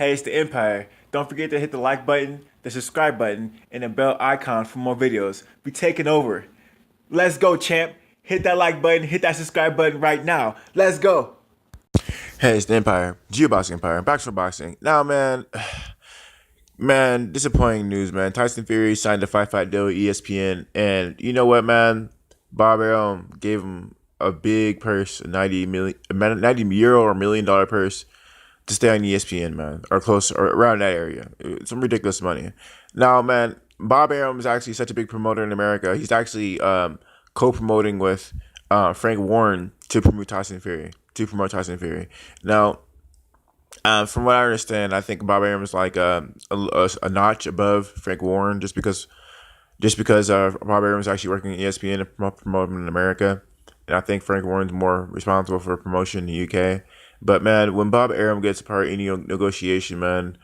Hey, it's the Empire. Don't forget to hit the like button, the subscribe button, and the bell icon for more videos. We taking over. Let's go, champ. Hit that like button, hit that subscribe button right now. Let's go. Hey, it's the Empire, Geoboxing Empire, back for boxing. Now, man, disappointing news, man. Tyson Fury signed a fight deal with ESPN, and you know what, man? Bob Arum gave him a big purse, a 90 euro or $1 million purse to stay on ESPN, man, or close or around that area. Some ridiculous money. Now, man, Bob Arum is actually such a big promoter in America. He's actually co-promoting with Frank Warren to promote Tyson Fury. Now, from what I understand, I think Bob Arum is like a notch above Frank Warren, just because Bob Arum is actually working at ESPN to promote him in America, and I think Frank Warren's more responsible for promotion in the UK. But man, when Bob Arum gets a part in any negotiation, man,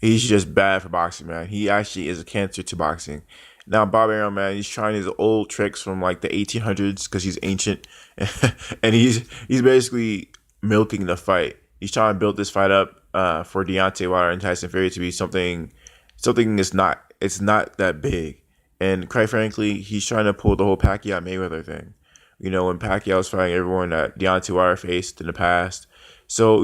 he's just bad for boxing, man. He actually is a cancer to boxing. Now, Bob Arum, man, he's trying his old tricks from like the 1800s because he's ancient, and he's basically milking the fight. He's trying to build this fight up for Deontay Wilder and Tyson Fury to be something it's not that big. And quite frankly, he's trying to pull the whole Pacquiao Mayweather thing. You know, when Pacquiao was fighting everyone that Deontay Wilder faced in the past. So,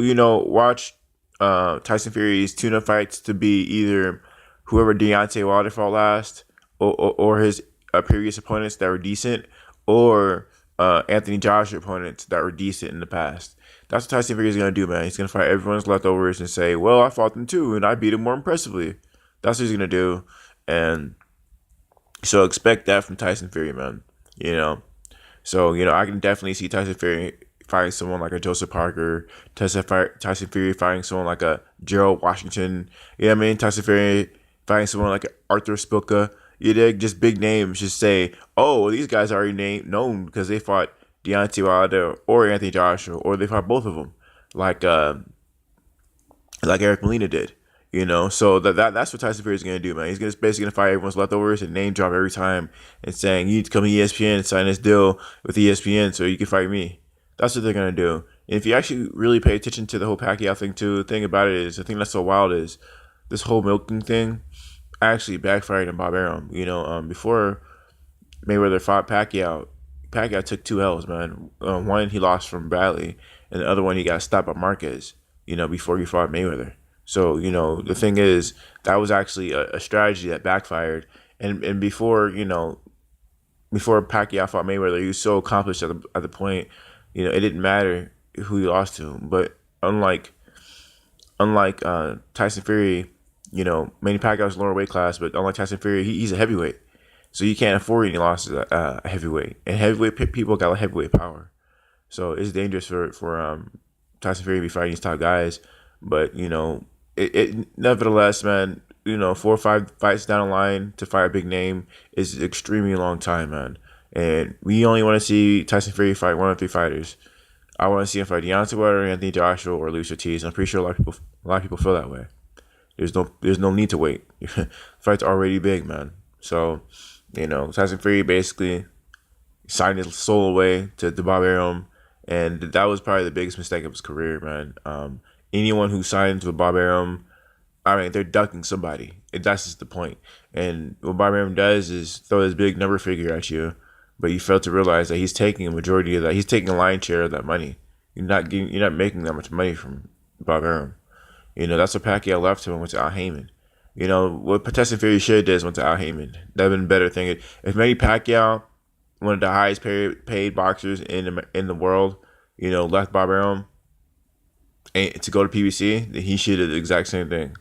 watch Tyson Fury's tune-up fights to be either whoever Deontay Wilder fought last, or his previous opponents that were decent, or Anthony Joshua opponents that were decent in the past. That's what Tyson Fury is going to do, man. He's going to fight everyone's leftovers and say, well, I fought them too, and I beat them more impressively. That's what he's going to do. And so expect that from Tyson Fury, man. You know? So, I can definitely see Tyson Fury fighting someone like a Joseph Parker, Tyson Fury fighting someone like a Gerald Washington. You know what I mean? Tyson Fury fighting someone like Arthur Spilka. You dig? Just big names. Just say, oh, well, these guys are already known because they fought Deontay Wilder or Anthony Joshua, or they fought both of them, like Eric Molina did. So that's what Tyson Fury is gonna do, man. He's basically gonna fight everyone's leftovers and name drop every time and saying you need to come to ESPN and sign this deal with ESPN so you can fight me. That's what they're gonna do. And if you actually really pay attention to the whole Pacquiao thing too, the thing about it is, the thing that's so wild is this whole milking thing actually backfired on Bob Arum. Before Mayweather fought Pacquiao, Pacquiao took two L's, man. One he lost from Bradley, and the other one he got stopped by Marquez. Before he fought Mayweather. So the thing is that was actually a strategy that backfired. And before Pacquiao fought Mayweather, he was so accomplished at the point, it didn't matter who he lost to. But unlike Tyson Fury, Manny Pacquiao's lower weight class, but unlike Tyson Fury, he's a heavyweight, so you can't afford any losses at heavyweight. And heavyweight people got heavyweight power, so it's dangerous for Tyson Fury to be fighting these top guys. But it nevertheless, man, 4 or 5 fights down the line to fight a big name is an extremely long time, man. And we only want to see Tyson Fury fight one of three fighters. I want to see him fight Deontay Wilder, Anthony Joshua, or Luis Ortiz. I'm pretty sure a lot of people feel that way. There's no need to wait. Fight's already big, man. So, Tyson Fury basically signed his soul away to Bob Arum, and that was probably the biggest mistake of his career, man. Anyone who signs with Bob Arum, I mean, they're ducking somebody. That's just the point. And what Bob Arum does is throw this big number figure at you, but you fail to realize that he's taking a majority of that. He's taking a lion's share of that money. You're not making that much money from Bob Arum. That's what Pacquiao left to and went to Al Heyman. What Tyson Fury should have did is went to Al Heyman. That'd been a better thing. If Manny Pacquiao, one of the highest paid boxers in the world, left Bob Arum to go to PBC, then he should have the exact same thing.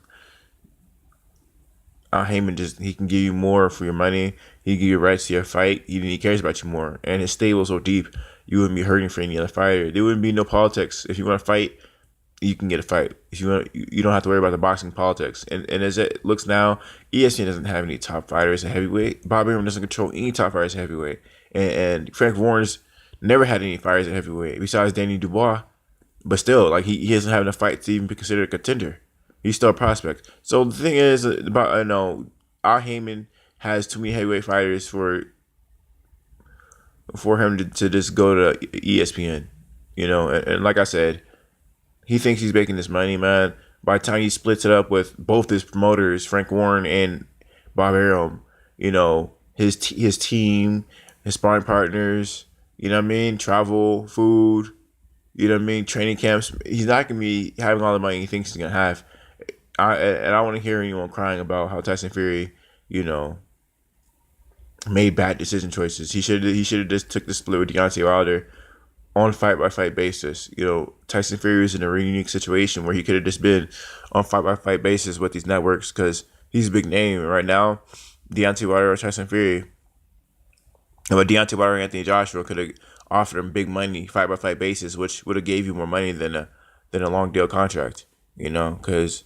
Al Heyman he can give you more for your money. He can give you rights to your fight. He cares about you more. And his stable is so deep, you wouldn't be hurting for any other fighter. There wouldn't be no politics. If you want to fight, you can get a fight. If you want, you don't have to worry about the boxing politics. And as it looks now, ESPN doesn't have any top fighters at heavyweight. Bob Arum doesn't control any top fighters at heavyweight. And Frank Warren's never had any fighters at heavyweight besides Danny Dubois. But still, he doesn't have enough fights to even be considered a contender. He's still a prospect. So the thing is about Al Heyman has too many heavyweight fighters for him to just go to ESPN. And like I said, he thinks he's making this money, man. by the time he splits it up with both his promoters, Frank Warren and Bob Arum, you know, his team, his sparring partners, you know what I mean, travel, food, you know what I mean, training camps. He's not gonna be having all the money he thinks he's gonna have. I don't want to hear anyone crying about how Tyson Fury, you know, made bad decision choices. He should have just took the split with Deontay Wilder on fight by fight basis. You know, Tyson Fury is in a really unique situation where he could have just been on fight by fight basis with these networks because he's a big name right now. Deontay Wilder or Tyson Fury, but Deontay Wilder and Anthony Joshua could have offered him big money fight by fight basis, which would have gave you more money than a long deal contract. You know, because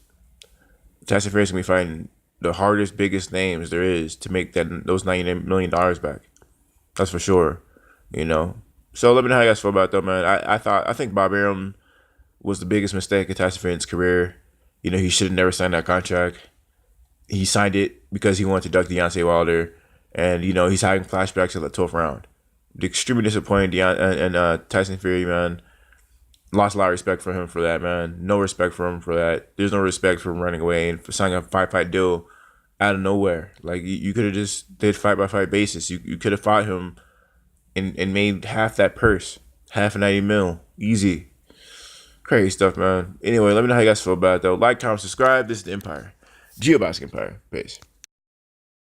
Tyson Fury is gonna be fighting the hardest, biggest names there is to make those $99 million back. That's for sure. You know. So let me know how you guys feel about it, though, man. I think Bob Arum was the biggest mistake in Tyson Fury's career. You know, he should have never signed that contract. He signed it because he wanted to duck Deontay Wilder, and you know he's having flashbacks of the 12th round. Extremely disappointed. Tyson Fury, man, lost a lot of respect for him for that, man. No respect for him for that. There's no respect for him running away and for signing a fight deal out of nowhere. Like you could have just did fight by fight basis. You could have fought him and made half that purse, half a 90 mil, easy. Crazy stuff, man. Anyway, let me know how you guys feel about it, though. Like, comment, subscribe. This is the Empire. Geobasket Empire. Peace.